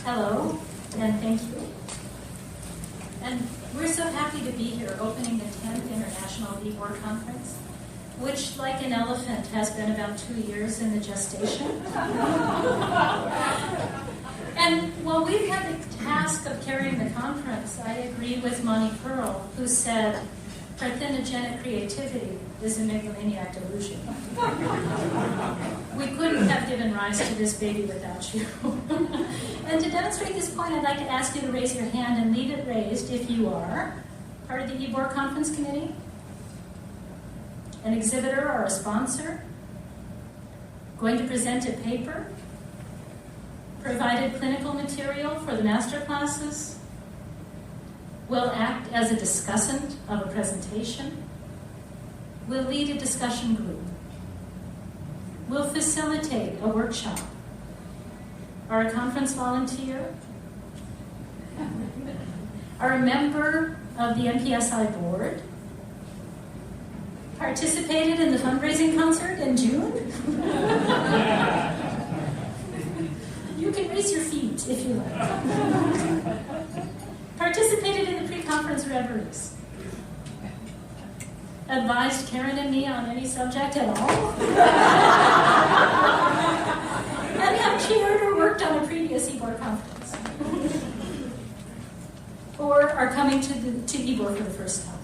Hello, and thank you. And we're so happy to be here opening the 10th International eBoard Conference, which, like an elephant, has been about 2 years in the gestation. And while we've had the task of carrying the conference, I agree with Monty Pearl, who said, parthenogenic creativity is a megalomaniac delusion. We couldn't have given rise to this baby without you. And to demonstrate this point, I'd like to ask you to raise your hand and leave it raised if you are part of the eBoard Conference Committee, an exhibitor or a sponsor, going to present a paper, provided clinical material for the master classes, will act as a discussant of a presentation, will lead a discussion group, will facilitate a workshop, are a conference volunteer, are a member of the MPSI board, participated in the fundraising concert in June. You can raise your feet if you like. Participated in the pre-conference reveries. Advised Karen and me on any subject at all. And have chaired or worked on a previous eBoard conference. Or are coming to eBoard for the first time.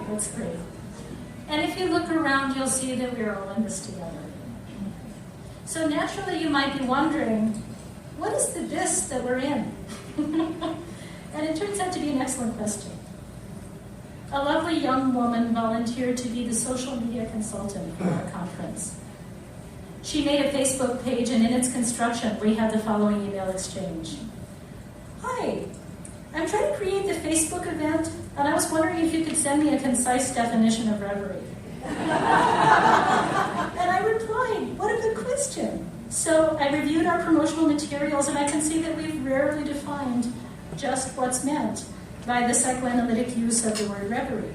That's great. And if you look around, you'll see that we're all in this together. So naturally, you might be wondering, what is the this that we're in? And it turns out to be an excellent question. A lovely young woman volunteered to be the social media consultant for our conference. She made a Facebook page, and in its construction, we had the following email exchange. Hi, I'm trying to create the Facebook event, and I was wondering if you could send me a concise definition of reverie. And I replied, what a good question. So I reviewed our promotional materials, and I can see that we've rarely defined just what's meant by the psychoanalytic use of the word reverie.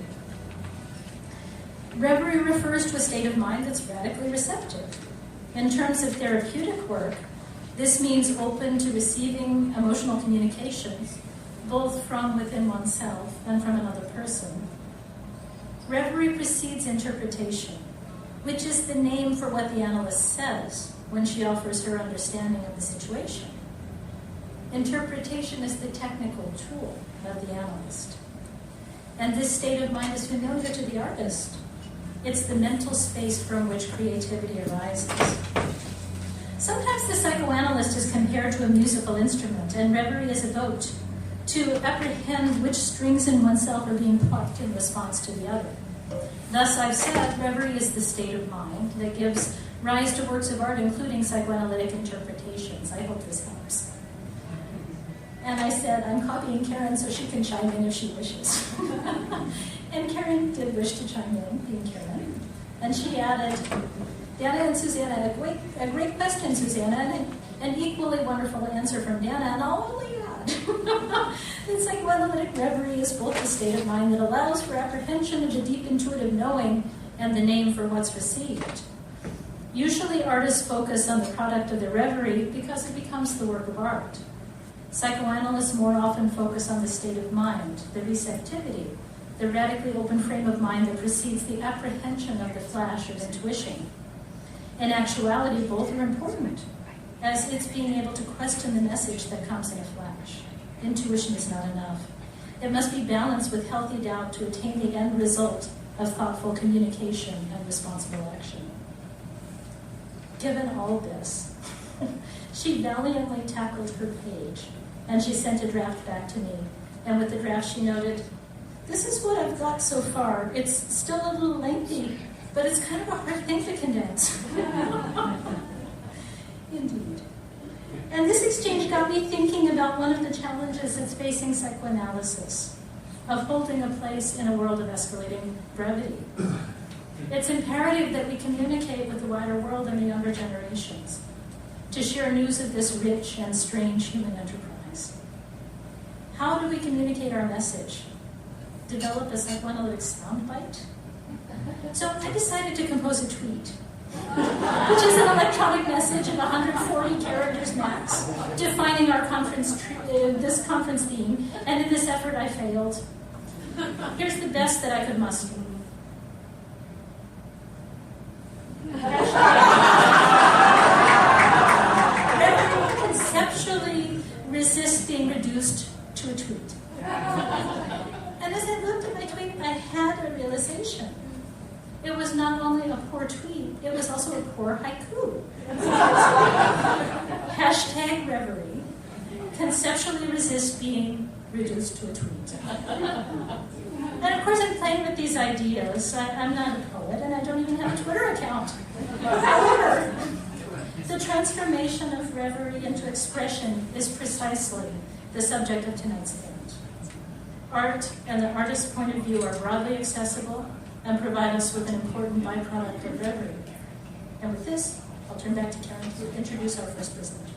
Reverie refers to a state of mind that's radically receptive. In terms of therapeutic work, this means open to receiving emotional communications, both from within oneself and from another person. Reverie precedes interpretation, which is the name for what the analyst says when she offers her understanding of the situation. Interpretation is the technical tool of the analyst. And this state of mind is familiar to the artist. It's the mental space from which creativity arises. Sometimes the psychoanalyst is compared to a musical instrument, and reverie is evoked to apprehend which strings in oneself are being plucked in response to the other. Thus, I've said, reverie is the state of mind that gives rise to works of art, including psychoanalytic interpretations. I hope this helps. And I said, I'm copying Karen so she can chime in if she wishes. And Karen did wish to chime in, being Karen. And she added, Dana and Susanna, a great question, Susanna, and an equally wonderful answer from Dana, and I'll only add. The psychoanalytic reverie is both the state of mind that allows for apprehension of the deep intuitive knowing and the name for what's received. Usually artists focus on the product of their reverie because it becomes the work of art. Psychoanalysts more often focus on the state of mind, the receptivity, the radically open frame of mind that precedes the apprehension of the flash of intuition. In actuality, both are important, as it's being able to question the message that comes in a flash. Intuition is not enough. It must be balanced with healthy doubt to attain the end result of thoughtful communication and responsible action. Given all this, she valiantly tackled her page, and she sent a draft back to me. And with the draft, she noted, this is what I've got so far. It's still a little lengthy, but it's kind of a hard thing to condense. Indeed. And this exchange got me thinking about one of the challenges that's facing psychoanalysis, of holding a place in a world of escalating brevity. It's imperative that we communicate with the wider world and the younger generations to share news of this rich and strange human enterprise. How do we communicate our message? Develop a psychoanalytic soundbite? So I decided to compose a tweet which is an electronic message of 140 characters max, defining our this conference theme, and in this effort I failed. Here's the best that I could muster. Conceptually resist being reduced to a tweet. And as I looked at my tweet, I had a realization. It was not only a poor tweet, it was also a poor haiku. Hashtag reverie. Conceptually resist being reduced to a tweet. And of course I'm playing with these ideas. I'm not a poet and I don't even have a Twitter account. However, the transformation of reverie into expression is precisely the subject of tonight's event. Art and the artist's point of view are broadly accessible and provide us with an important byproduct of reverie. And with this, I'll turn back to Karen to introduce our first presenter.